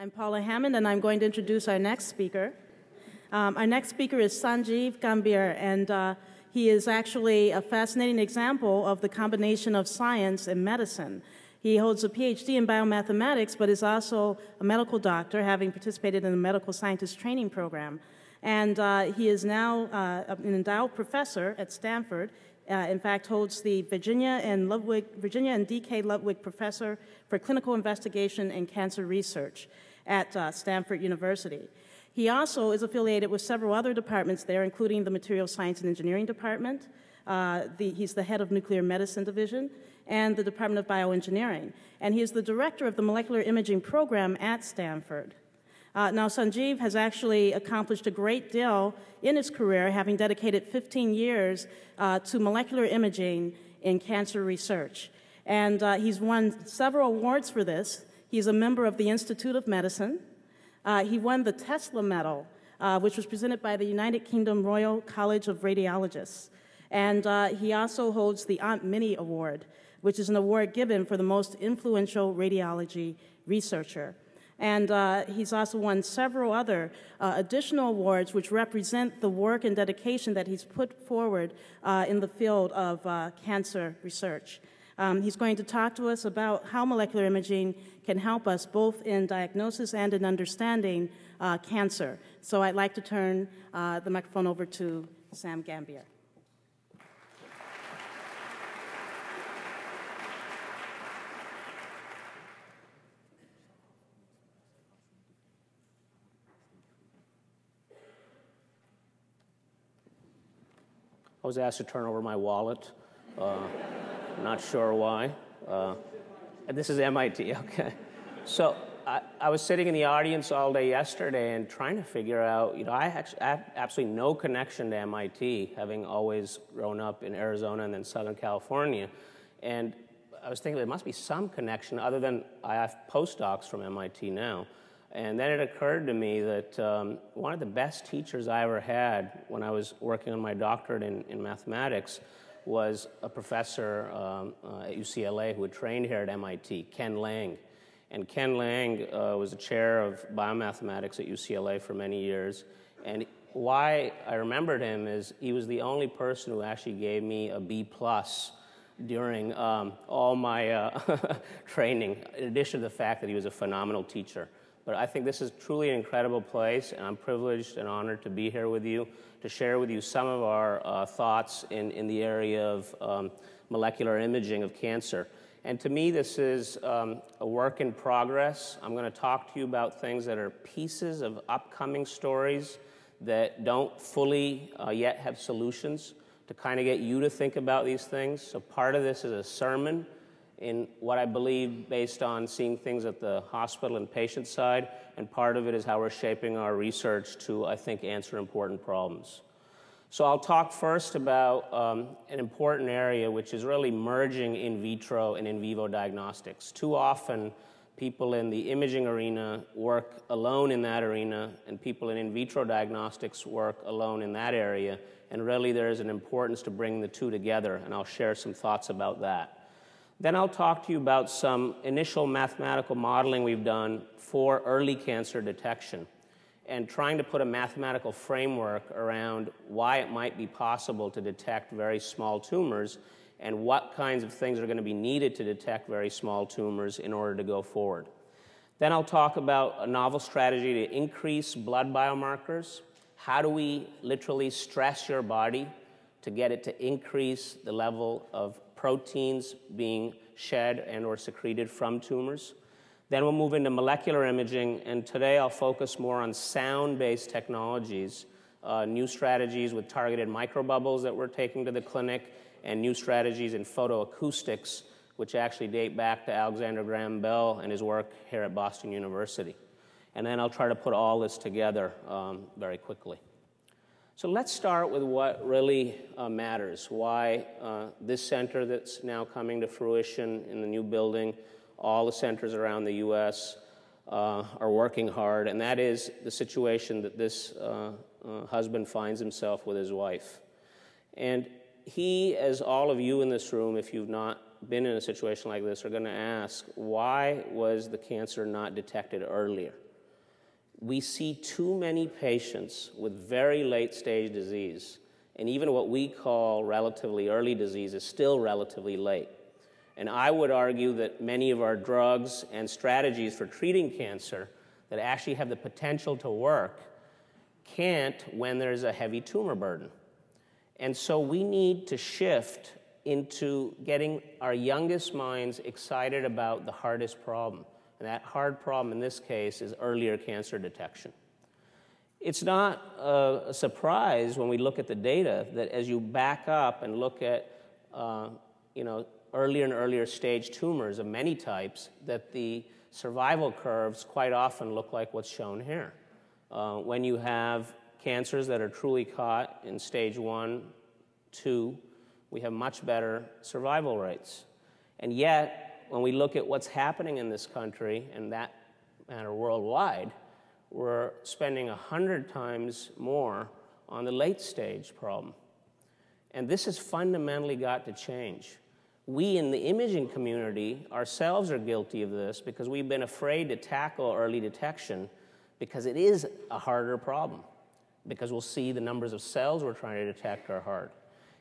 I'm Paula Hammond, and I'm going to introduce our next speaker. Our next speaker is Sanjiv Gambhir, and he is actually a fascinating example of the combination of science and medicine. He holds a PhD in biomathematics, but is also a medical doctor, having participated in the medical scientist training program. And he is now an endowed professor at Stanford. In fact, holds the Virginia and D.K. Ludwig Professor for Clinical Investigation and Cancer Research at Stanford University. He also is affiliated with several other departments there, including the Materials Science and Engineering Department. He's the head of Nuclear Medicine Division and the Department of Bioengineering. And he is the director of the Molecular Imaging Program at Stanford. Now, Sanjiv has actually accomplished a great deal in his career, having dedicated 15 years to molecular imaging in cancer research. And he's won several awards for this. He's a member of the Institute of Medicine. He won the Tesla Medal, which was presented by the United Kingdom Royal College of Radiologists. And he also holds the Aunt Minnie Award, which is an award given for the most influential radiology researcher. And he's also won several other additional awards which represent the work and dedication that he's put forward in the field of cancer research. He's going to talk to us about how molecular imaging can help us both in diagnosis and in understanding cancer. So I'd like to turn the microphone over to Sam Gambhir. I was asked to turn over my wallet. Not sure why. This is MIT, okay. So I was sitting in the audience all day yesterday and trying to figure out, I have absolutely no connection to MIT, having always grown up in Arizona and then Southern California. And I was thinking there must be some connection other than I have postdocs from MIT now. And then it occurred to me that one of the best teachers I ever had when I was working on my doctorate in mathematics was a professor at UCLA who had trained here at MIT, Ken Lang. And Ken Lang was a chair of biomathematics at UCLA for many years. And why I remembered him is he was the only person who actually gave me a B+ during all my training, in addition to the fact that he was a phenomenal teacher. But I think this is truly an incredible place, and I'm privileged and honored to be here with you, to share with you some of our thoughts in the area of molecular imaging of cancer. And to me, this is a work in progress. I'm going to talk to you about things that are pieces of upcoming stories that don't fully yet have solutions, to kind of get you to think about these things. So part of this is a sermon in what I believe based on seeing things at the hospital and patient side, and part of it is how we're shaping our research to, I think, answer important problems. So I'll talk first about an important area, which is really merging in vitro and in vivo diagnostics. Too often, people in the imaging arena work alone in that arena, and people in vitro diagnostics work alone in that area, and really there is an importance to bring the two together, and I'll share some thoughts about that. Then I'll talk to you about some initial mathematical modeling we've done for early cancer detection and trying to put a mathematical framework around why it might be possible to detect very small tumors and what kinds of things are going to be needed to detect very small tumors in order to go forward. Then I'll talk about a novel strategy to increase blood biomarkers. How do we literally stress your body to get it to increase the level of proteins being shed and or secreted from tumors? Then we'll move into molecular imaging, and today I'll focus more on sound-based technologies, new strategies with targeted microbubbles that we're taking to the clinic, and new strategies in photoacoustics, which actually date back to Alexander Graham Bell and his work here at Boston University. And then I'll try to put all this together very quickly. So let's start with what really matters, why this center that's now coming to fruition in the new building, all the centers around the U.S. Are working hard, and that is the situation that this husband finds himself with his wife. And he, as all of you in this room, if you've not been in a situation like this, are going to ask, why was the cancer not detected earlier? we see too many patients with very late-stage disease, and even what we call relatively early disease is still relatively late. And I would argue that many of our drugs and strategies for treating cancer that actually have the potential to work can't when there's a heavy tumor burden. And so we need to shift into getting our youngest minds excited about the hardest problem. And that hard problem in this case is earlier cancer detection. It's not a surprise when we look at the data that as you back up and look at earlier and earlier stage tumors of many types, that the survival curves quite often look like what's shown here. When you have cancers that are truly caught in stage 1, 2, we have much better survival rates. And yet, when we look at what's happening in this country, and that matter worldwide, we're spending 100 times more on the late stage problem. And this has fundamentally got to change. We in the imaging community ourselves are guilty of this because we've been afraid to tackle early detection because it is a harder problem, because we'll see the numbers of cells we're trying to detect are hard.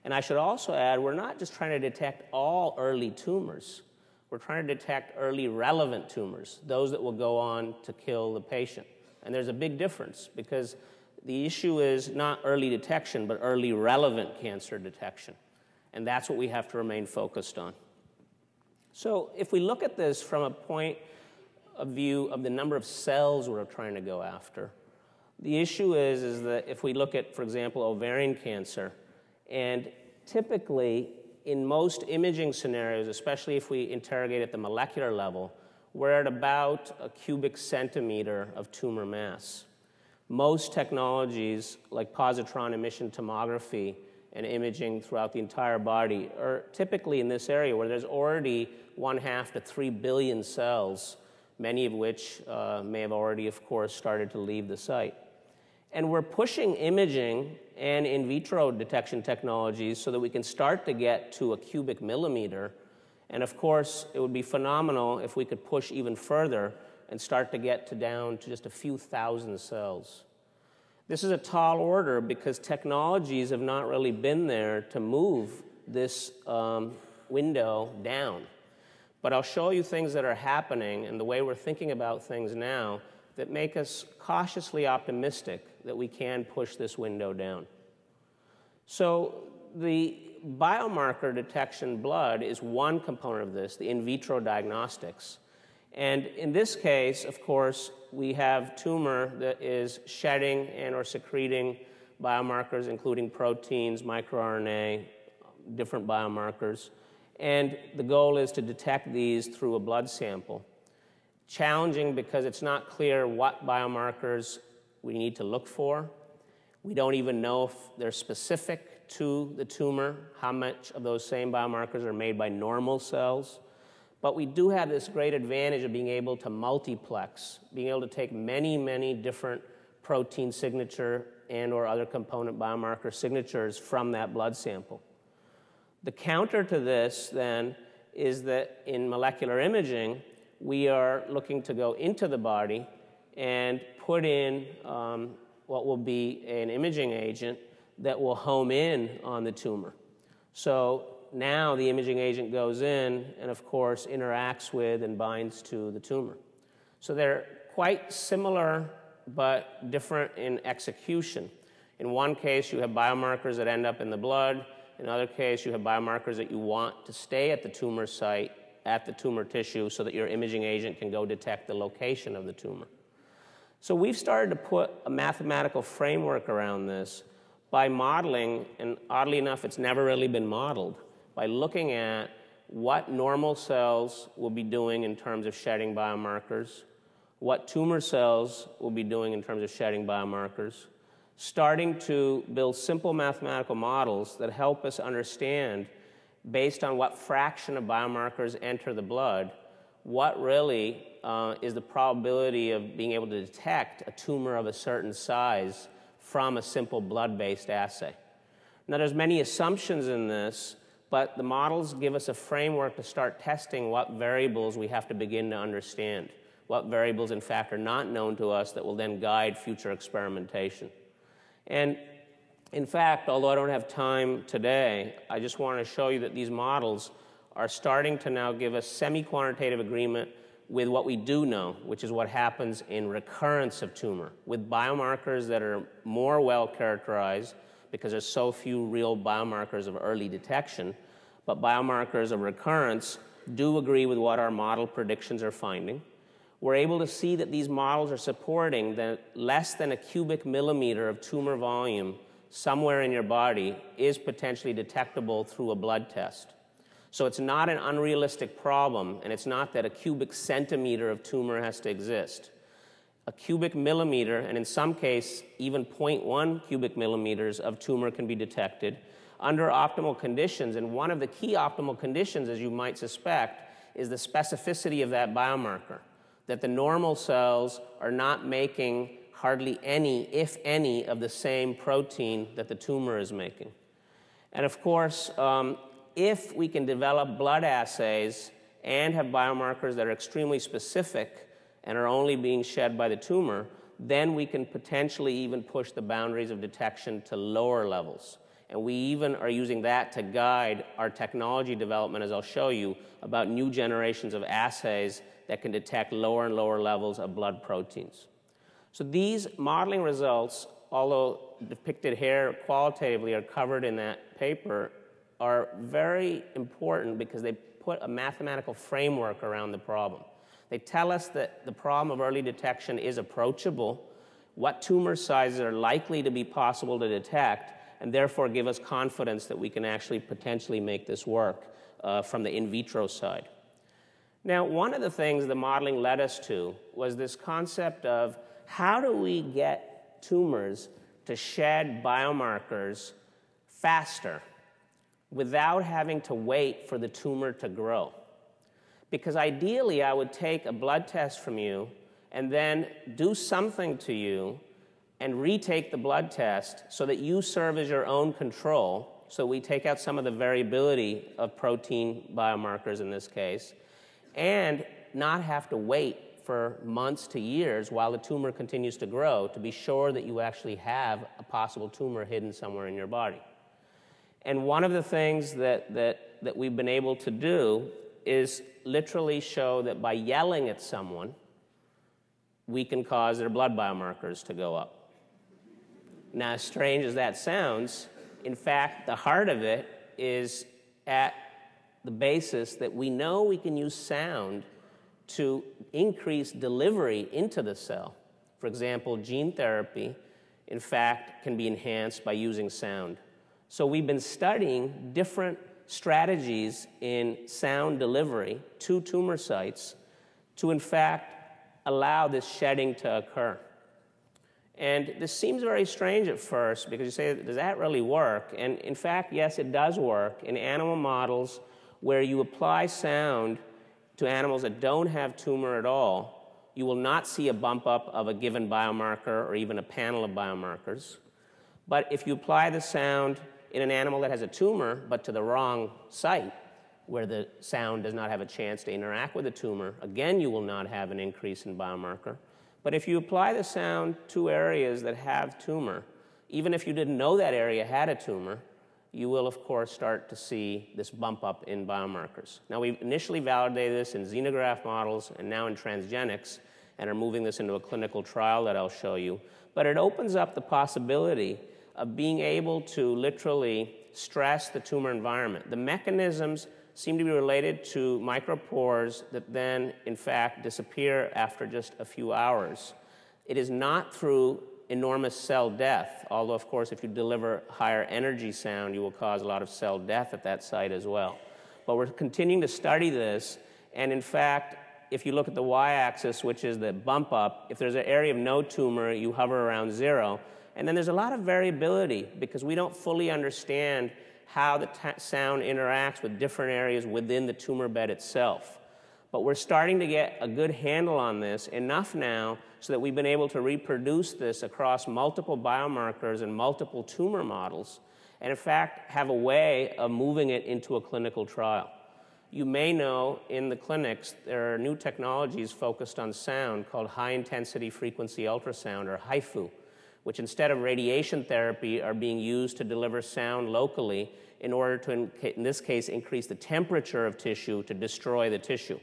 And I should also add, we're not just trying to detect all early tumors. We're trying to detect early relevant tumors, those that will go on to kill the patient. And there's a big difference because the issue is not early detection, but early relevant cancer detection. And that's what we have to remain focused on. So if we look at this from a point of view of the number of cells we're trying to go after, the issue is that if we look at, for example, ovarian cancer, and typically in most imaging scenarios, especially if we interrogate at the molecular level, we're at about a cubic centimeter of tumor mass. Most technologies like positron emission tomography and imaging throughout the entire body are typically in this area where there's already 1/2 to 3 billion cells, many of which may have already, of course, started to leave the site. And we're pushing imaging and in vitro detection technologies so that we can start to get to a cubic millimeter. And of course, it would be phenomenal if we could push even further and start to get down to just a few thousand cells. This is a tall order because technologies have not really been there to move this window down. But I'll show you things that are happening and the way we're thinking about things now that make us cautiously optimistic that we can push this window down. So the biomarker detection blood is one component of this, the in vitro diagnostics. And in this case, of course, we have tumor that is shedding and or secreting biomarkers, including proteins, microRNA, different biomarkers. And the goal is to detect these through a blood sample. Challenging because it's not clear what biomarkers we need to look for. We don't even know if they're specific to the tumor, how much of those same biomarkers are made by normal cells. But we do have this great advantage of being able to multiplex, being able to take many, many different protein signature and or other component biomarker signatures from that blood sample. The counter to this, then, is that in molecular imaging, we are looking to go into the body and put in what will be an imaging agent that will home in on the tumor. So now the imaging agent goes in and, of course, interacts with and binds to the tumor. So they're quite similar but different in execution. In one case, you have biomarkers that end up in the blood. In another case, you have biomarkers that you want to stay at the tumor site, at the tumor tissue, so that your imaging agent can go detect the location of the tumor. So we've started to put a mathematical framework around this by modeling, and oddly enough, it's never really been modeled, by looking at what normal cells will be doing in terms of shedding biomarkers, what tumor cells will be doing in terms of shedding biomarkers, starting to build simple mathematical models that help us understand, based on what fraction of biomarkers enter the blood, what really is the probability of being able to detect a tumor of a certain size from a simple blood-based assay. Now, there's many assumptions in this, but the models give us a framework to start testing what variables we have to begin to understand. what variables, in fact, are not known to us that will then guide future experimentation. And in fact, although I don't have time today, I just want to show you that these models are starting to now give us semi-quantitative agreement with what we do know, which is what happens in recurrence of tumor, with biomarkers that are more well characterized because there's so few real biomarkers of early detection, but biomarkers of recurrence do agree with what our model predictions are finding. We're able to see that these models are supporting that less than a cubic millimeter of tumor volume somewhere in your body is potentially detectable through a blood test. So it's not an unrealistic problem, and it's not that a cubic centimeter of tumor has to exist. A cubic millimeter, and in some cases, even 0.1 cubic millimeters of tumor can be detected under optimal conditions. And one of the key optimal conditions, as you might suspect, is the specificity of that biomarker, that the normal cells are not making hardly any, if any, of the same protein that the tumor is making. And of course, if we can develop blood assays and have biomarkers that are extremely specific and are only being shed by the tumor, then we can potentially even push the boundaries of detection to lower levels. And we even are using that to guide our technology development, as I'll show you, about new generations of assays that can detect lower and lower levels of blood proteins. So these modeling results, although depicted here qualitatively, are covered in that paper, are very important because they put a mathematical framework around the problem. They tell us that the problem of early detection is approachable, what tumor sizes are likely to be possible to detect, and therefore give us confidence that we can actually potentially make this work from the in vitro side. Now, one of the things the modeling led us to was this concept of how do we get tumors to shed biomarkers faster without having to wait for the tumor to grow. Because ideally, I would take a blood test from you and then do something to you and retake the blood test so that you serve as your own control, so we take out some of the variability of protein biomarkers in this case, and not have to wait for months to years while the tumor continues to grow to be sure that you actually have a possible tumor hidden somewhere in your body. And one of the things that we've been able to do is literally show that by yelling at someone, we can cause their blood biomarkers to go up. Now, as strange as that sounds, in fact, the heart of it is at the basis that we know we can use sound to increase delivery into the cell. For example, gene therapy, in fact, can be enhanced by using sound. So we've been studying different strategies in sound delivery to tumor sites to, in fact, allow this shedding to occur. And this seems very strange at first because you say, does that really work? And in fact, yes, it does work in animal models where you apply sound to animals that don't have tumor at all. You will not see a bump up of a given biomarker or even a panel of biomarkers. But if you apply the sound in an animal that has a tumor, but to the wrong site, where the sound does not have a chance to interact with the tumor, again, you will not have an increase in biomarker. But if you apply the sound to areas that have tumor, even if you didn't know that area had a tumor, you will, of course, start to see this bump up in biomarkers. Now, we've initially validated this in xenograft models and now in transgenics, and are moving this into a clinical trial that I'll show you. But it opens up the possibility of being able to literally stress the tumor environment. The mechanisms seem to be related to micropores that then, in fact, disappear after just a few hours. It is not through enormous cell death, although, of course, if you deliver higher energy sound, you will cause a lot of cell death at that site as well. But we're continuing to study this, and in fact, if you look at the y-axis, which is the bump up, if there's an area of no tumor, you hover around 0. And then there's a lot of variability because we don't fully understand how the sound interacts with different areas within the tumor bed itself. But we're starting to get a good handle on this, enough now so that we've been able to reproduce this across multiple biomarkers and multiple tumor models, and in fact have a way of moving it into a clinical trial. You may know in the clinics there are new technologies focused on sound called high-intensity frequency ultrasound, or HIFU, which instead of radiation therapy are being used to deliver sound locally in order to, in this case, increase the temperature of tissue to destroy the tissue.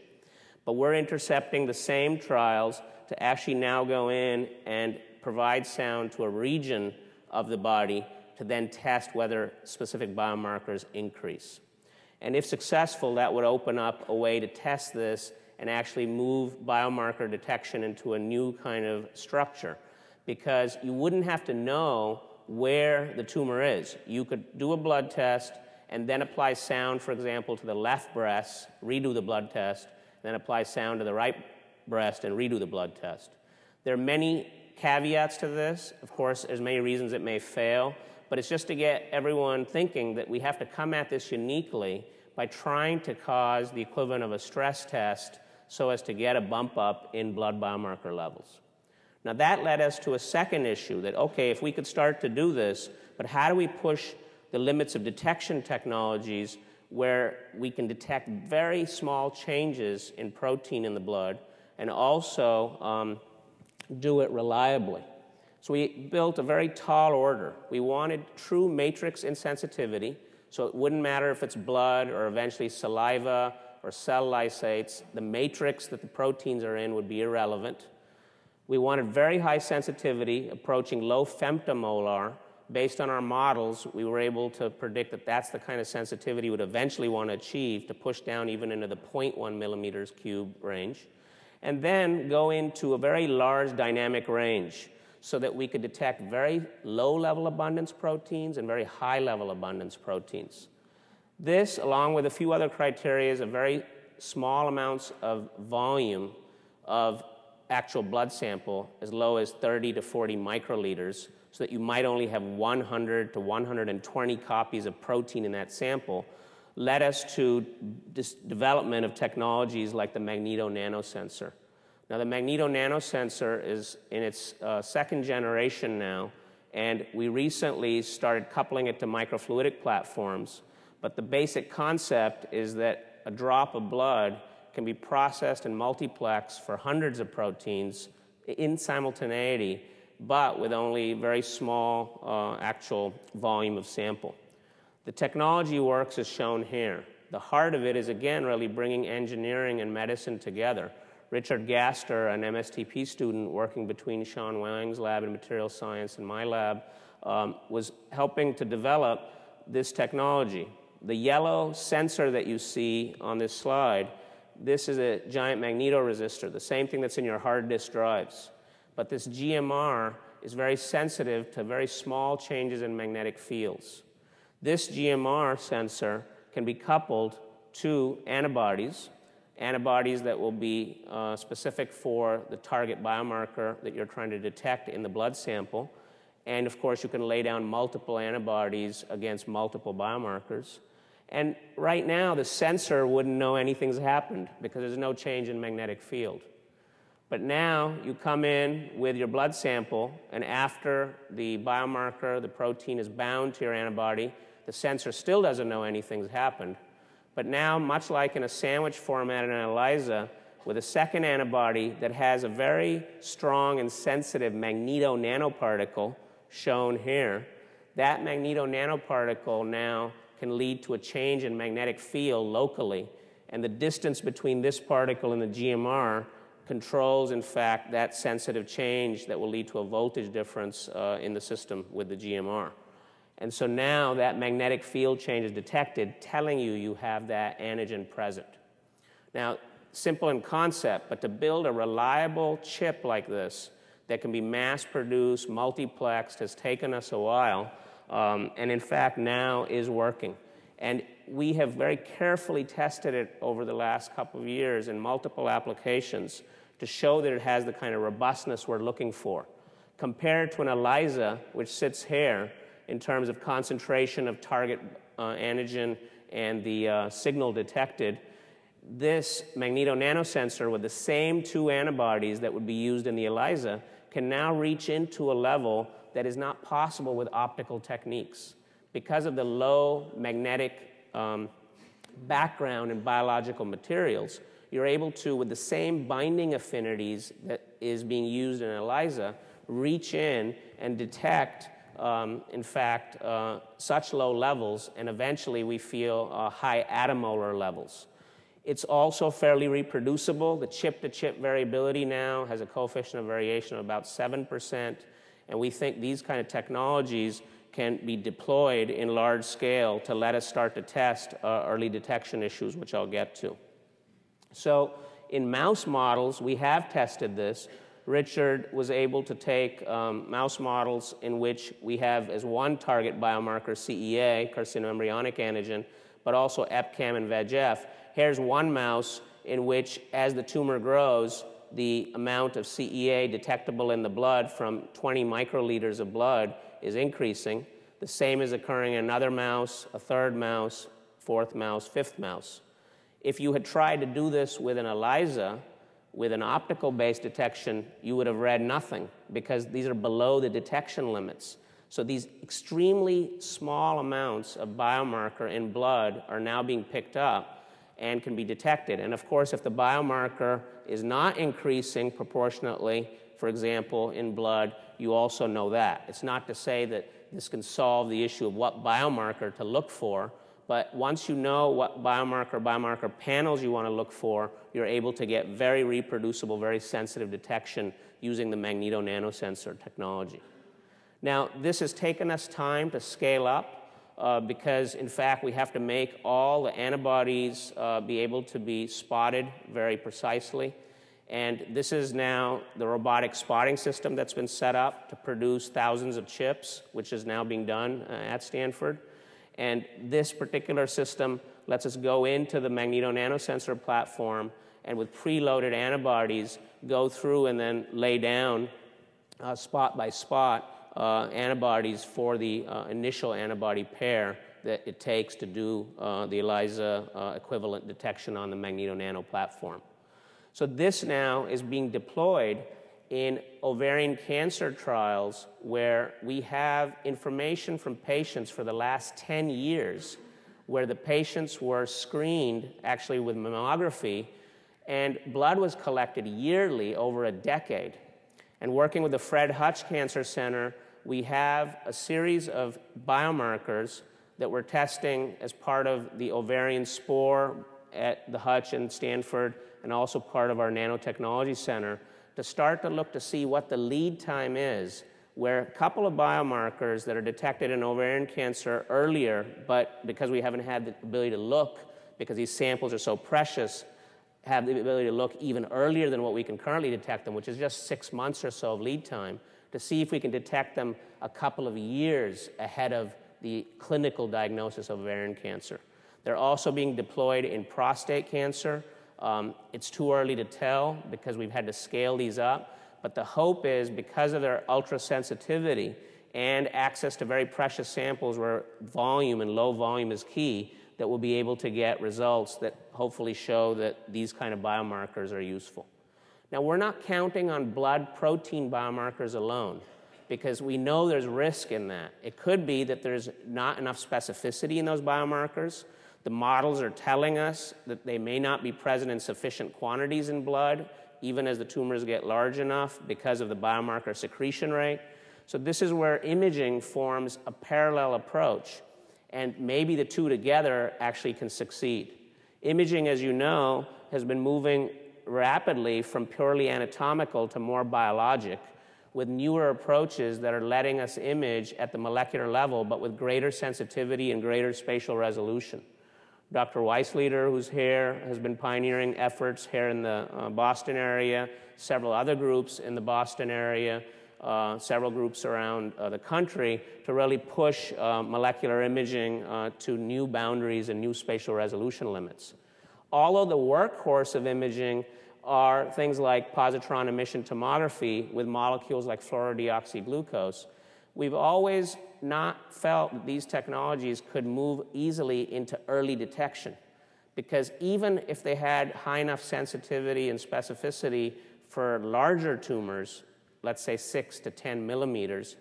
But we're intercepting the same trials to actually now go in and provide sound to a region of the body to then test whether specific biomarkers increase. And if successful, that would open up a way to test this and actually move biomarker detection into a new kind of structure, because you wouldn't have to know where the tumor is. You could do a blood test and then apply sound, for example, to the left breast, redo the blood test, then apply sound to the right breast and redo the blood test. There are many caveats to this. Of course, there's many reasons it may fail, but it's just to get everyone thinking that we have to come at this uniquely by trying to cause the equivalent of a stress test so as to get a bump up in blood biomarker levels. Now that led us to a second issue that, okay, if we could start to do this, but how do we push the limits of detection technologies where we can detect very small changes in protein in the blood and also do it reliably? So we built a very tall order. We wanted true matrix insensitivity, so it wouldn't matter if it's blood or eventually saliva or cell lysates. The matrix that the proteins are in would be irrelevant. We wanted very high sensitivity, approaching low femtomolar. Based on our models, we were able to predict that that's the kind of sensitivity we would eventually want to achieve to push down even into the 0.1 millimeters cube range. And then go into a very large dynamic range so that we could detect very low-level abundance proteins and very high-level abundance proteins. This, along with a few other criteria, is a very small amounts of volume of actual blood sample, as low as 30 to 40 microliters, so that you might only have 100 to 120 copies of protein in that sample, led us to this development of technologies like the magneto nanosensor. Now, the magneto nanosensor is in its second generation now, and we recently started coupling it to microfluidic platforms. But the basic concept is that a drop of blood can be processed and multiplexed for hundreds of proteins in simultaneity, but with only very small actual volume of sample. The technology works as shown here. The heart of it is, again, really bringing engineering and medicine together. Richard Gaster, an MSTP student working between Sean Wang's lab in material science and my lab, was helping to develop this technology. The yellow sensor that you see on this slide, this is a giant magnetoresistor, the same thing that's in your hard disk drives. But this GMR is very sensitive to very small changes in magnetic fields. This GMR sensor can be coupled to antibodies that will be specific for the target biomarker that you're trying to detect in the blood sample. And of course, you can lay down multiple antibodies against multiple biomarkers. And right now, the sensor wouldn't know anything's happened because there's no change in magnetic field. But now you come in with your blood sample, and after the biomarker, the protein, is bound to your antibody, the sensor still doesn't know anything's happened. But now, much like in a sandwich format in an ELISA, with a second antibody that has a very strong and sensitive magneto nanoparticle, shown here, that magneto nanoparticle now can lead to a change in magnetic field locally. And the distance between this particle and the GMR controls, in fact, that sensitive change that will lead to a voltage difference in the system with the GMR. And so now that magnetic field change is detected, telling you you have that antigen present. Now, simple in concept, but to build a reliable chip like this that can be mass-produced, multiplexed, has taken us a while, and in fact now is working. And we have very carefully tested it over the last couple of years in multiple applications to show that it has the kind of robustness we're looking for. Compared to an ELISA, which sits here, in terms of concentration of target antigen and the signal detected, this magneto nanosensor with the same two antibodies that would be used in the ELISA can now reach into a level that is not possible with optical techniques. Because of the low magnetic background in biological materials, you're able to, with the same binding affinities that is being used in ELISA, reach in and detect, in fact, such low levels, and eventually we feel high attomolar levels. It's also fairly reproducible. The chip-to-chip variability now has a coefficient of variation of about 7%, and we think these kind of technologies can be deployed in large scale to let us start to test early detection issues, which I'll get to. So in mouse models, we have tested this. Richard was able to take mouse models in which we have as one target biomarker CEA, carcinoembryonic antigen, but also EpCAM and VEGF. Here's one mouse in which, as the tumor grows, the amount of CEA detectable in the blood from 20 microliters of blood is increasing. The same is occurring in another mouse, a third mouse, fourth mouse, fifth mouse. If you had tried to do this with an ELISA, with an optical-based detection, you would have read nothing because these are below the detection limits. So these extremely small amounts of biomarker in blood are now being picked up and can be detected. And of course, if the biomarker is not increasing proportionately, for example, in blood, you also know that. It's not to say that this can solve the issue of what biomarker to look for, but once you know what biomarker panels you want to look for, you're able to get very reproducible, very sensitive detection using the magneto nanosensor technology. Now, this has taken us time to scale up because, in fact, we have to make all the antibodies be able to be spotted very precisely. And this is now the robotic spotting system that's been set up to produce thousands of chips, which is now being done at Stanford. And this particular system lets us go into the magneto nanosensor platform and with preloaded antibodies go through and then lay down spot by spot antibodies for the initial antibody pair that it takes to do the ELISA equivalent detection on the magneto nano platform. So this now is being deployed in ovarian cancer trials where we have information from patients for the last 10 years where the patients were screened actually with mammography and blood was collected yearly over a decade. And working with the Fred Hutch Cancer Center, we have a series of biomarkers that we're testing as part of the ovarian spore at the Hutch and Stanford and also part of our nanotechnology center to start to look to see what the lead time is, where a couple of biomarkers that are detected in ovarian cancer earlier, but because we haven't had the ability to look, because these samples are so precious, have the ability to look even earlier than what we can currently detect them, which is just 6 months or so of lead time, to see if we can detect them a couple of years ahead of the clinical diagnosis of ovarian cancer. They're also being deployed in prostate cancer. It's too early to tell because we've had to scale these up, but the hope is because of their ultra sensitivity and access to very precious samples where volume and low volume is key, that we'll be able to get results that hopefully show that these kind of biomarkers are useful. Now, we're not counting on blood protein biomarkers alone because we know there's risk in that. It could be that there's not enough specificity in those biomarkers. The models are telling us that they may not be present in sufficient quantities in blood, even as the tumors get large enough because of the biomarker secretion rate. So this is where imaging forms a parallel approach, and maybe the two together actually can succeed. Imaging, as you know, has been moving rapidly from purely anatomical to more biologic, with newer approaches that are letting us image at the molecular level, but with greater sensitivity and greater spatial resolution. Dr. Weisslieder, who's here, has been pioneering efforts here in the Boston area, several other groups in the Boston area, several groups around the country to really push molecular imaging to new boundaries and new spatial resolution limits. Although the workhorse of imaging are things like positron emission tomography with molecules like fluorodeoxyglucose, we've always not felt that these technologies could move easily into early detection, because even if they had high enough sensitivity and specificity for larger tumors, let's say 6 to 10 millimeters,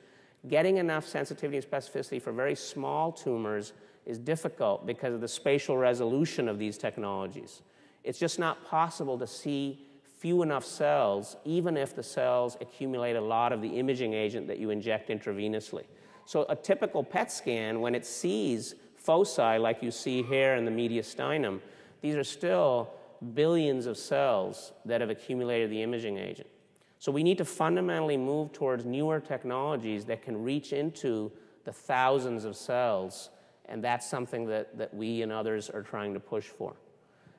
getting enough sensitivity and specificity for very small tumors is difficult because of the spatial resolution of these technologies. It's just not possible to see few enough cells, even if the cells accumulate a lot of the imaging agent that you inject intravenously. So a typical PET scan, when it sees foci like you see here in the mediastinum, these are still billions of cells that have accumulated the imaging agent. So we need to fundamentally move towards newer technologies that can reach into the thousands of cells, and that's something that we and others are trying to push for.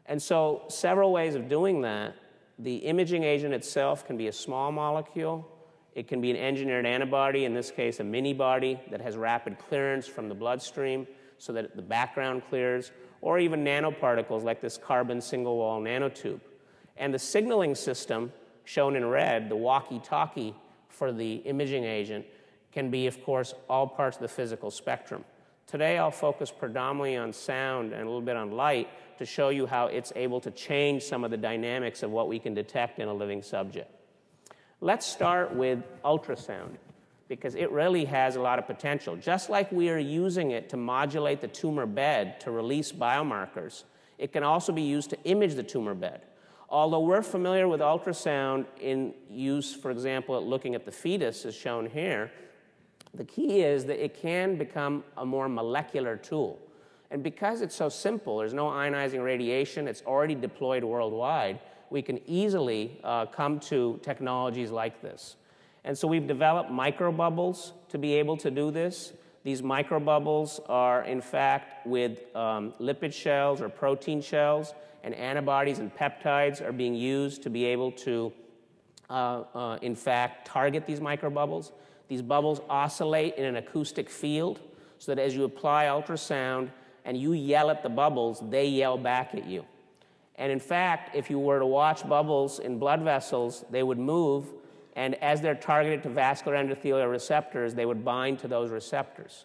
And so several ways of doing that. The imaging agent itself can be a small molecule. It can be an engineered antibody, in this case a mini-body that has rapid clearance from the bloodstream so that the background clears, or even nanoparticles like this carbon single-wall nanotube. And the signaling system, shown in red, the walkie-talkie for the imaging agent, can be, of course, all parts of the physical spectrum. Today I'll focus predominantly on sound and a little bit on light to show you how it's able to change some of the dynamics of what we can detect in a living subject. Let's start with ultrasound, because it really has a lot of potential. Just like we are using it to modulate the tumor bed to release biomarkers, it can also be used to image the tumor bed. Although we're familiar with ultrasound in use, for example, at looking at the fetus, as shown here, the key is that it can become a more molecular tool. And because it's so simple, there's no ionizing radiation, it's already deployed worldwide, we can easily come to technologies like this. And so we've developed microbubbles to be able to do this. These microbubbles are, in fact, with lipid shells or protein shells, and antibodies and peptides are being used to be able to, in fact, target these microbubbles. These bubbles oscillate in an acoustic field so that as you apply ultrasound and you yell at the bubbles, they yell back at you. And in fact, if you were to watch bubbles in blood vessels, they would move, and as they're targeted to vascular endothelial receptors, they would bind to those receptors.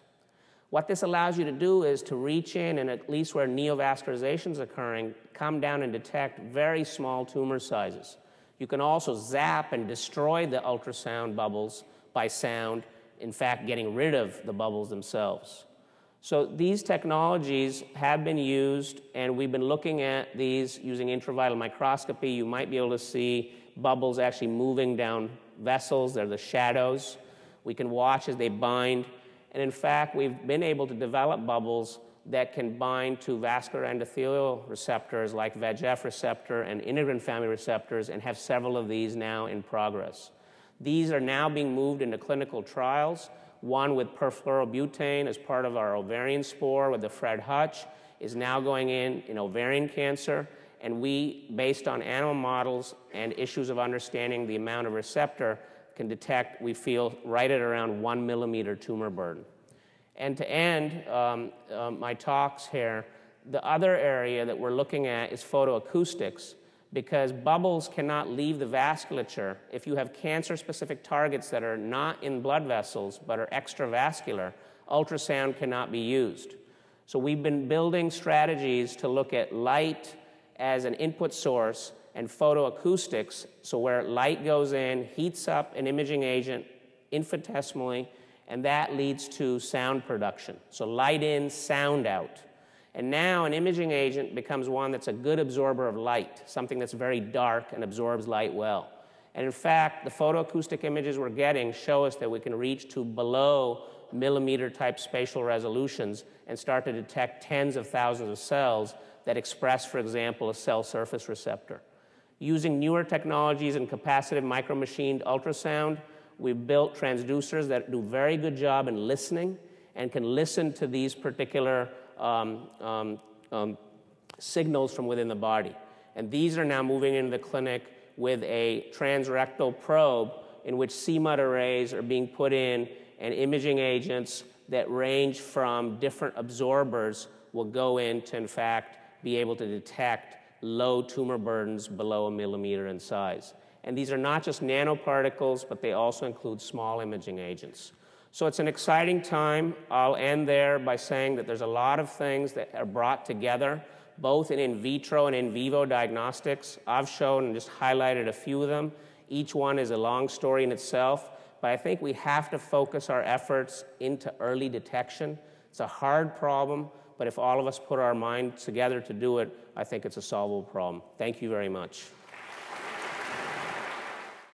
What this allows you to do is to reach in, and at least where neovascularization is occurring, come down and detect very small tumor sizes. You can also zap and destroy the ultrasound bubbles by sound, in fact, getting rid of the bubbles themselves. So these technologies have been used, and we've been looking at these using intravital microscopy. You might be able to see bubbles actually moving down vessels. They're the shadows. We can watch as they bind. And in fact, we've been able to develop bubbles that can bind to vascular endothelial receptors like VEGF receptor and integrin family receptors, and have several of these now in progress. These are now being moved into clinical trials. One with perfluorobutane as part of our ovarian spore with the Fred Hutch is now going in ovarian cancer. And we, based on animal models and issues of understanding the amount of receptor, can detect, we feel, right at around 1 millimeter tumor burden. And to end my talks here, the other area that we're looking at is photoacoustics, because bubbles cannot leave the vasculature. If you have cancer-specific targets that are not in blood vessels but are extravascular, ultrasound cannot be used. So we've been building strategies to look at light as an input source and photoacoustics, so where light goes in, heats up an imaging agent infinitesimally, and that leads to sound production. So light in, sound out. And now an imaging agent becomes one that's a good absorber of light, something that's very dark and absorbs light well. And in fact, the photoacoustic images we're getting show us that we can reach to below millimeter type spatial resolutions and start to detect tens of thousands of cells that express, for example, a cell surface receptor. Using newer technologies and capacitive micromachined ultrasound, we've built transducers that do a very good job in listening and can listen to these particular signals from within the body. And these are now moving into the clinic with a transrectal probe in which CMUT arrays are being put in, and imaging agents that range from different absorbers will go in to, in fact, be able to detect low tumor burdens below 1 millimeter in size. And these are not just nanoparticles, but they also include small imaging agents. So it's an exciting time. I'll end there by saying that there's a lot of things that are brought together, both in vitro and in vivo diagnostics. I've shown and just highlighted a few of them. Each one is a long story in itself, but I think we have to focus our efforts into early detection. It's a hard problem. but if all of us put our minds together to do it, I think it's a solvable problem. Thank you very much.